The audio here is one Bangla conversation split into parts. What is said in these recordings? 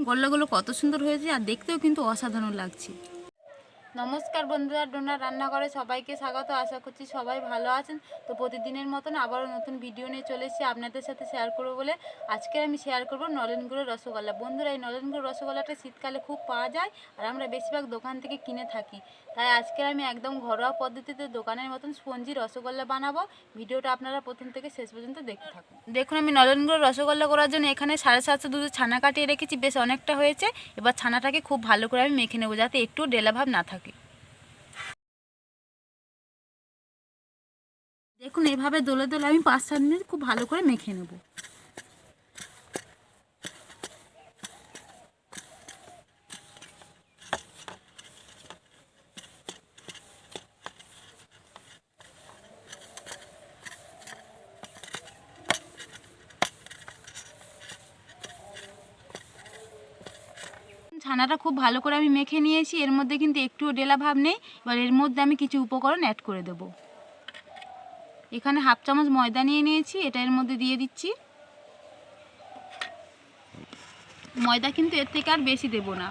গল্লাগুলো কত সুন্দর হয়েছে আর দেখতেও কিন্তু অসাধারণ লাগছে। নমস্কার বন্ধুরা, ডোনার রান্নাঘরে সবাইকে স্বাগত। আশা করছি সবাই ভালো আছেন। তো প্রতিদিনের মতন আবারও নতুন ভিডিও নিয়ে চলে এসেছি আপনাদের সাথে শেয়ার করবো বলে। আজকে আমি শেয়ার করব নলেন গুড়ের রসগোল্লা। বন্ধুরা, এই নলেন গুড়ের রসগোল্লাটা শীতকালে খুব পাওয়া যায় আর আমরা বেশিরভাগ দোকান থেকে কিনে থাকি। তাই আজকে আমি একদম ঘরোয়া পদ্ধতিতে দোকানের মতন স্পঞ্জি রসগোল্লা বানাবো। ভিডিওটা আপনারা প্রথম থেকে শেষ পর্যন্ত দেখতে থাকুন। দেখুন, আমি নলেন গুড়ের রসগোল্লা করার জন্য এখানে 750 দুধের ছানা কাটিয়ে রেখেছি, বেশ অনেকটা হয়েছে। এবার ছানাটাকে খুব ভালো করে আমি মেখে নেবো যাতে একটু ডেলা ভাব না থাকে। দেখুন, এভাবে দোলে দোলে আমি 5-7 মিনিট খুব ভালো করে মেখে নেব। ছানাটা খুব ভালো করে আমি মেখে নিয়েছি, এর মধ্যে কিন্তু একটুও ডেলা ভাব নেই। এবার এর মধ্যে আমি কিছু উপকরণ অ্যাড করে দেব। এখানে 1/2 চামচ ময়দা নিয়ে নিয়েছি, এটা এর মধ্যে দিয়ে দিচ্ছি। ময়দা কিন্তু এর থেকে আর বেশি দেব না।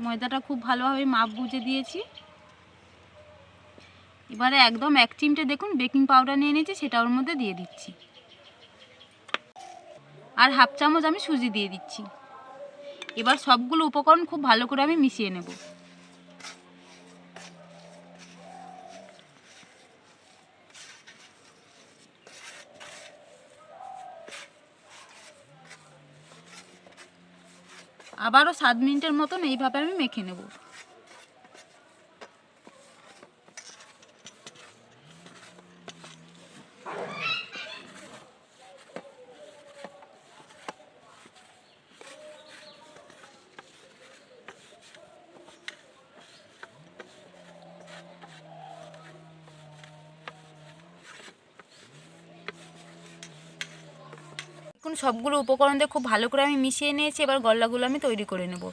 ময়দাটা খুব ভালোভাবে মাপ বুঝে দিয়েছি। এবারে একদম 1 চিমটে দেখুন বেকিং পাউডার নিয়ে নিয়েছি, সেটা ওর মধ্যে দিয়ে দিচ্ছি। আর 1/2 চামচ আমি সুজি দিয়ে দিচ্ছি। এবার সবগুলো উপকরণ খুব ভালো করে আমি মিশিয়ে নেব। আবারও 7 মিনিটের মতন এইভাবে আমি মেখে নেব। এখন সবগুলো উপকরণ দিয়ে খুব ভালো করে আমি মিশিয়ে নিয়েছি। এবার গল্লাগুলো আমি তৈরি করে নেব।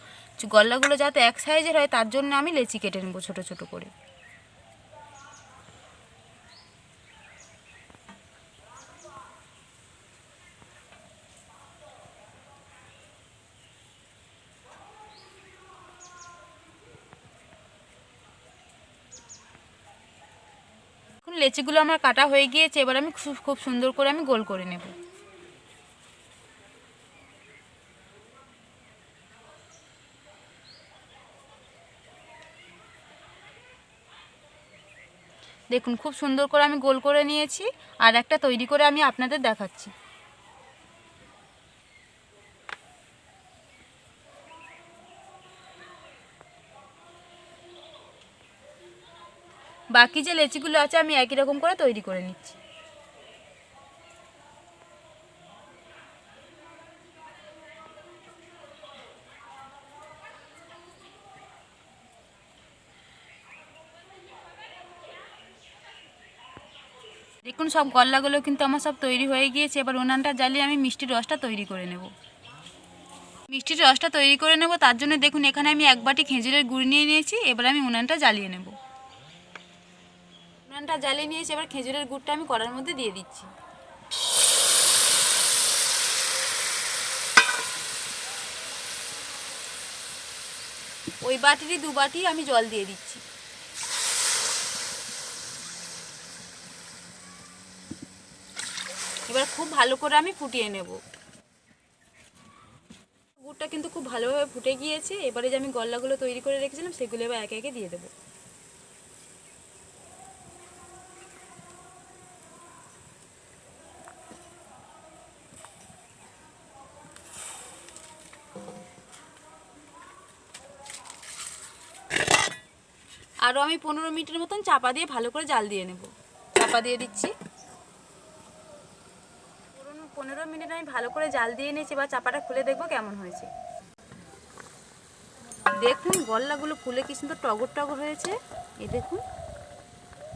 গল্লাগুলো যাতে এক সাইজের হয় তার জন্য আমি লেচি কেটে নেব ছোট ছোট করে। এখন লেচিগুলো আমার কাটা হয়ে গিয়েছে, এবার আমি খুব সুন্দর করে আমি গোল করে নেব। দেখুন, খুব সুন্দর করে আমি গোল করে নিয়েছি। আর একটা তৈরি করে আমি আপনাদের দেখাচ্ছি। বাকি যে লেচিগুলো আছে আমি একই রকম করে তৈরি করে নিচ্ছি। দেখুন, সব গল্লাগুলো কিন্তু আমার সব তৈরি হয়ে গিয়েছে। এবার উনানটা জ্বালিয়ে আমি মিষ্টির রসটা তৈরি করে নেব। মিষ্টির রসটা তৈরি করে নেব তার জন্য দেখুন এখানে আমি 1 বাটি খেজুরের গুড় নিয়ে নিয়েছি। এবার আমি উনানটা জ্বালিয়ে নেব। উনানটা জ্বালিয়ে নিয়েছি, এবার খেজুরের গুড়টা আমি কড়ার মধ্যে দিয়ে দিচ্ছি। ওই বাটিরই 2 বাটি আমি জল দিয়ে দিচ্ছি। এবার খুব ভালো করে আমি ফুটিয়ে নেব। গুড়টা কিন্তু খুব ভালোভাবে ফুটে গিয়েছে। এবারে যে আমি গল্লাগুলো তৈরি করে রেখেছিলাম সেগুলো এবার একে একে দিয়ে দেবো। আরও আমি 15 মিনিটের মতন চাপা দিয়ে ভালো করে জাল দিয়ে নেব। চাপা দিয়ে দিচ্ছি। 15 মিনিট আমি ভালো করে জাল দিয়ে নিয়েছি। এবার চাপাটা খুলে দেখবো কেমন হয়েছে। দেখুন, গল্লাগুলো ফুলে কি সুন্দর টগর টগর হয়েছে। এই দেখুন,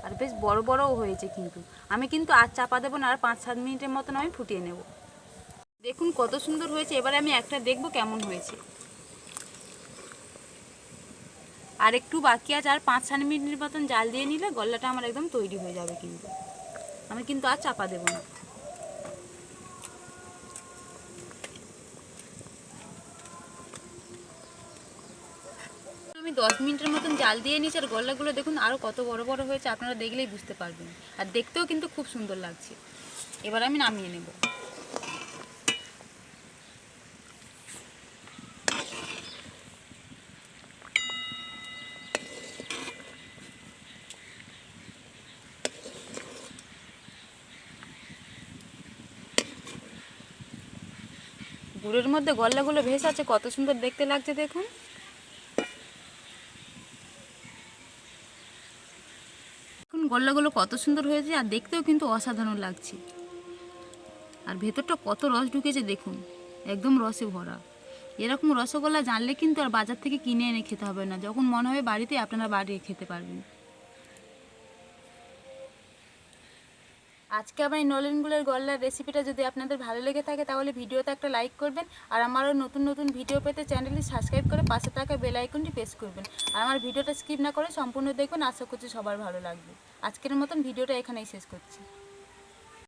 আর বেশ বড় বড়ও হয়েছে। কিন্তু আমি কিন্তু আর চাপা দেবো না, আর 5-7 মিনিটের মতন আমি ফুটিয়ে নেব। দেখুন কত সুন্দর হয়েছে। এবারে আমি একটা দেখবো কেমন হয়েছে। আর একটু বাকি আছে, আর 5-7 মিনিটের মতন জাল দিয়ে নিলে গল্লাটা আমার একদম তৈরি হয়ে যাবে। কিন্তু আমি কিন্তু আর চাপা দেবো না। আমি 10 মিনিটের মতন জাল দিয়ে নিয়েছি আর গল্লাগুলো দেখুন আরও কত বড় বড় হয়েছে, আপনারা দেখলেই বুঝতে পারবেন। আর দেখতেও কিন্তু খুব সুন্দর লাগছে। এবার আমি নামিয়ে নেব। গুড়ের মধ্যে গল্লাগুলো ভেসে আছে, কত সুন্দর দেখতে লাগছে দেখুন। দেখুন গল্লাগুলো কত সুন্দর হয়েছে আর দেখতেও কিন্তু অসাধারণ লাগছে। আর ভেতরটা কত রস ঢুকেছে দেখুন, একদম রসে ভরা। এরকম রসগোল্লা জানলে কিন্তু আর বাজার থেকে কিনে এনে খেতে হবে না, যখন মনে হবে বাড়িতে আপনারা বাড়িয়ে খেতে পারবেন। আজকে আমার এই নলেন গুড়ের গল্লার রেসিপিটা যদি আপনাদের ভালো লেগে থাকে তাহলে ভিডিওতে একটা লাইক করবেন, আর আমারও নতুন নতুন ভিডিও পেতে চ্যানেলটি সাবস্ক্রাইব করে পাশে থাকা বেল আইকনটি প্রেস করবেন। আর আমার ভিডিওটা স্কিপ না করে সম্পূর্ণ দেখবেন, আশা করছি সবার ভালো লাগবে। আজকের মতন ভিডিওটা এখানেই শেষ করছি।